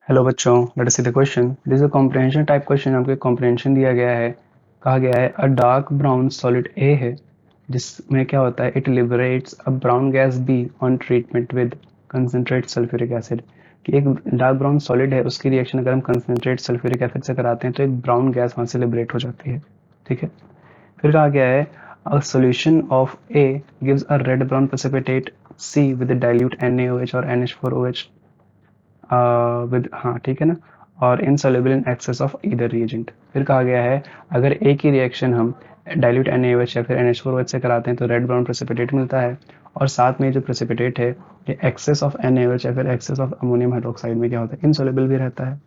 Hello बच्चों, let us see the question. This is a comprehension type question. हमको comprehension दिया गया है, कहा गया है अ डार्क ब्राउन सॉलिड ए है जिसमें क्या होता है, it liberates a brown gas be on treatment with concentrate sulphuric acid. कि एक डार्क ब्राउन सॉलिड है, उसकी रिएक्शन अगर हम कंसनट्रेट सल्फ्यूरिक एसिड से कराते हैं तो एक ब्राउन गैस वहाँ से लिबरेट हो जाती है। ठीक है, फिर कहा गया है a solution of A gives a red brown precipitate C with dilute NaOH और NH4OH विद, हाँ ठीक है ना, और insoluble in excess of either reagent. फिर कहा गया है अगर एक ही रिएक्शन हम डाइल्यूट NaOH या फिर NH4OH से कराते हैं तो रेड ब्राउन प्रेसिपिटेट मिलता है, और साथ में जो प्रेसिपिटेट है ये एक्सेस ऑफ NaOH या फिर एक्सेस ऑफ अमोनियम हाइड्रोक्साइड में क्या होता है, इनसॉल्युबल भी रहता है।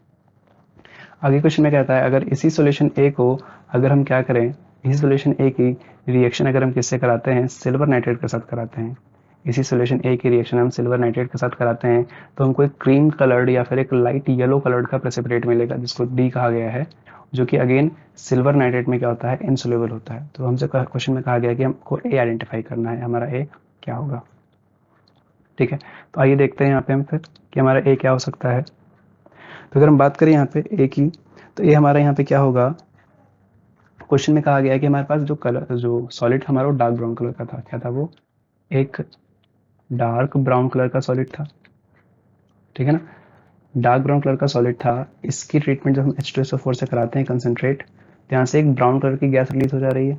आगे क्वेश्चन में कहता है अगर इसी सॉल्यूशन ए को अगर हम क्या करें, इसी सॉल्यूशन ए की रिएक्शन अगर हम किससे कराते हैं, सिल्वर नाइट्रेट के साथ कराते हैं। इसी सॉल्यूशन ए की रिएक्शन हम सिल्वर नाइट्रेट के साथ कराते हैं तो हमको एक क्रीम कलर्ड या फिर एक लाइट येलो कलर्ड का प्रेसिपिटेट मिलेगा जिसको डी कहा गया है, जो कि अगेन सिल्वर नाइट्रेट में क्या होता है, इनसोल्यूबल होता है। तो हमसे क्वेश्चन में कहा गया कि हमको ए आइडेंटिफाई करना है, हमारा ए क्या होगा। ठीक है, तो आइए देखते हैं यहाँ पे हम फिर कि हमारा ए क्या हो सकता है। तो अगर हम बात करें यहाँ पे ए की, तो ए हमारा यहाँ पे क्या होगा, क्वेश्चन में कहा गया है कि हमारे पास जो कलर, जो सॉलिड हमारा वो डार्क ब्राउन कलर का था। क्या था वो, एक डार्क ब्राउन कलर का सॉलिड था। ठीक है ना, डार्क ब्राउन कलर का सॉलिड था। इसकी ट्रीटमेंट जब हम H2SO4 से कराते हैं कंसनट्रेट, तो यहाँ से एक ब्राउन कलर की गैस रिलीज हो जा रही है,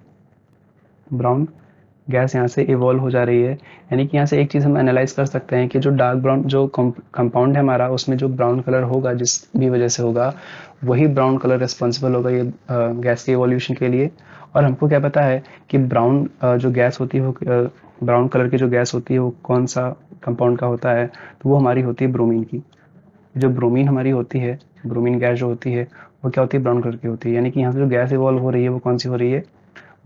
ब्राउन गैस यहाँ से इवॉल्व हो जा रही है। यानी कि यहाँ से एक चीज़ हम एनालाइज कर सकते हैं कि जो डार्क ब्राउन जो कंपाउंड है हमारा, उसमें जो ब्राउन कलर होगा जिस भी वजह से होगा, वही ब्राउन कलर रिस्पॉन्सिबल होगा ये गैस के इवोल्यूशन के लिए। और हमको क्या पता है कि ब्राउन जो गैस होती है वो ब्राउन कलर की जो गैस होती है वो कौन सा कंपाउंड का होता है, तो वो हमारी होती है ब्रोमीन की। जो ब्रोमीन हमारी होती है, ब्रोमीन गैस जो होती है वो क्या होती है, ब्राउन कलर की होती है। यानी कि यहाँ से जो गैस इवॉल्व हो रही है वो कौन सी हो रही है,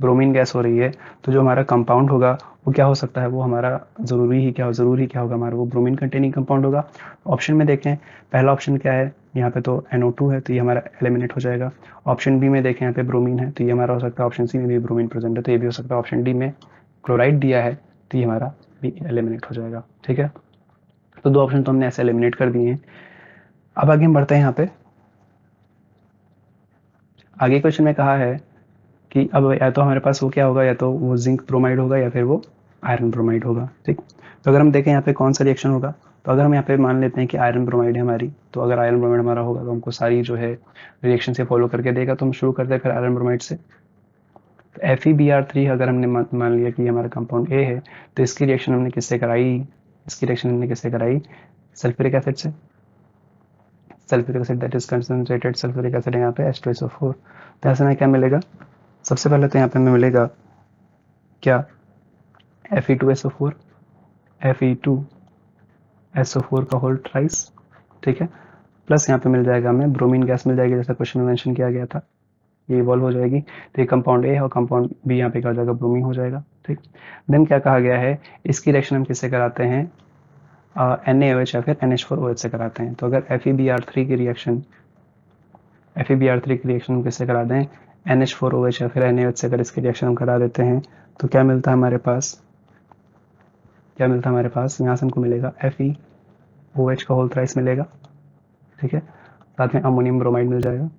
ब्रोमीन गैस हो रही है। तो जो हमारा कंपाउंड होगा वो क्या हो सकता है, वो हमारा ज़रूरी ही क्या होगा, हमारा वो ब्रोमीन कंटेनिंग कंपाउंड होगा। ऑप्शन में देखें, पहला ऑप्शन क्या है, यहाँ पे तो NO2 है तो ये हमारा एलिमिनेट हो जाएगा। ऑप्शन बी में देखें, यहाँ पे ब्रोमीन है तो ये हमारा हो सकता है। ऑप्शन सी में भी ब्रोमीन प्रेजेंट है तो ये भी हो सकता है। ऑप्शन डी में क्लोराइड दिया है तो ये हमारा भी एलिमिनेट हो जाएगा। ठीक है, तो दो ऑप्शन तो हमने ऐसे एलिमिनेट कर दिए हैं। अब आगे हम बढ़ते हैं यहाँ पे। आगे क्वेश्चन में कहा है कि अब या तो हमारे पास वो क्या होगा, या तो वो जिंक ब्रोमाइड होगा या फिर वो आयरन ब्रोमाइड होगा। ठीक, तो अगर हम देखें यहाँ पे कौन सा रिएक्शन होगा, तो अगर हम यहाँ पे मान लेते हैं कि आयरन ब्रोमाइड है हमारी, तो अगर आयरन ब्रोमाइड हमारा होगा तो हमको सारी जो है रिएक्शन से फॉलो करके देगा। तो हम शुरू करते हैं फिर आयरन ब्रोमाइड से। तो FeBr3 अगर हमने मान लिया कि हमारा कंपाउंड ए है, तो इसकी रिएक्शन हमने किससे कराई, इसकी रिएक्शन हमने किससे कराई, सल्फ्यूरिक एसिड से। Sulphuric acid that is concentrated sulphuric acid यहाँ पे H2SO4। तो ऐसे में क्या मिलेगा, सबसे पहले तो यहाँ पे हमें मिलेगा क्या, Fe2SO4, Fe2SO4 का होल ट्राइस। ठीक है, प्लस यहाँ पे मिल जाएगा हमें ब्रोमीन गैस मिल जाएगी, जैसा क्वेश्चन में मेंशन किया गया था, ये इवॉल्व हो जाएगी। तो ये कंपाउंड ए है और कंपाउंड बी यहाँ पे क्या हो जाएगा, ब्रोमीन हो जाएगा। ठीक, देन क्या कहा गया है, इसकी रिएक्शन हम किससे कराते हैं, NaOH या फिर NH4OH से कराते हैं। तो अगर FeBr3 की रिएक्शन हम किससे करा दें, NH4OH या फिर NaOH से अगर इसकी रिएक्शन हम करा देते हैं तो क्या मिलता है हमारे पास, क्या मिलता है हमारे पास, यहाँ से हमको मिलेगा FeOH का होल थ्राइस मिलेगा। ठीक है, साथ में अमोनियम ब्रोमाइड मिल जाएगा।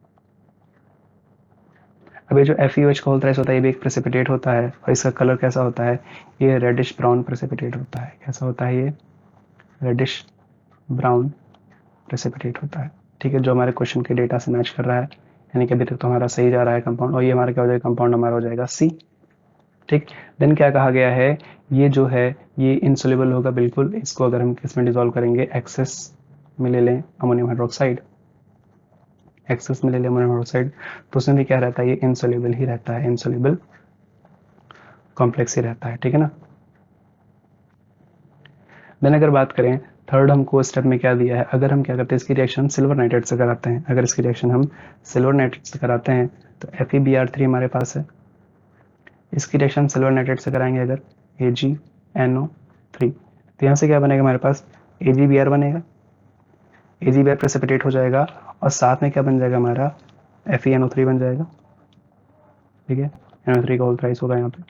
अब ये जो FeOH का होल थ्राइस होता है ये भी एक प्रेसिपिटेट होता है, और इसका कलर कैसा होता है, ये रेडिश ब्राउन प्रेसिपिटेट होता है। कैसा होता है, ये रेडिश ब्राउन प्रेसिपिटेट होता है। ठीक है, जो हमारे क्वेश्चन के डेटा से मैच कर रहा है, यानी कि अभी तक तो हमारा सही जा रहा है कंपाउंड, और ये हमारा क्या हो जाएगा, कंपाउंड हमारा हो जाएगा C। ठीक, देन क्या कहा गया है, ये जो है ये इनसोल्युबल होगा बिल्कुल। इसको अगर हम किस में डिजोल्व करेंगे, एक्सेस में ले लें अमोनियम हाइड्रोक्साइड, एक्सेस में ले लें अमोनियम हाइड्रोक्साइड, तो उसमें भी क्या रहता है, ये इनसोल्युबल ही रहता है, इनसोल्युबल कॉम्प्लेक्स ही रहता है। ठीक है ना, देन अगर बात करें थर्ड, हमको स्टेप में क्या दिया है, अगर हम क्या करते हैं, इसकी रिएक्शन सिल्वर नाइट्रेट से कराते हैं। अगर इसकी रिएक्शन हम सिल्वर नाइट्रेट से कराते हैं तो FeBr3 हमारे पास है, इसकी रिएक्शन सिल्वर नाइट्रेट से कराएंगे अगर, AgNO3, तो यहाँ से क्या बनेगा हमारे पास, AgBr बनेगा। AgBr प्रेसिपिटेट हो जाएगा और साथ में क्या बन जाएगा हमारा, FeNO3 बन जाएगा। ठीक है, NO3 का होल थ्राइस होगा यहाँ पे।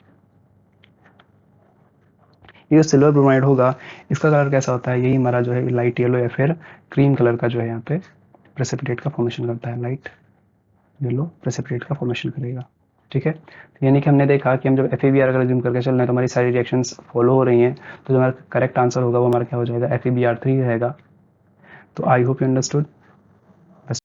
ये जो सिल्वर ब्रोमाइड होगा इसका कलर कैसा होता है, यही हमारा जो है लाइट येलो या फिर क्रीम कलर का जो है यहाँ पे प्रेसिपिटेट का फॉर्मेशन करता है, लाइट येलो प्रेसिपिटेट का फॉर्मेशन करेगा। ठीक है, तो यानी कि हमने देखा कि हम जब FeBr का रिज्यूम करके चल रहे हैं तो हमारी सारी रिएक्शंस फॉलो हो रही हैं, तो जो हमारा करेक्ट आंसर होगा वो हमारा क्या हो जाएगा, FeBr3 रहेगा। तो आई होप यू अंडरस्टूड।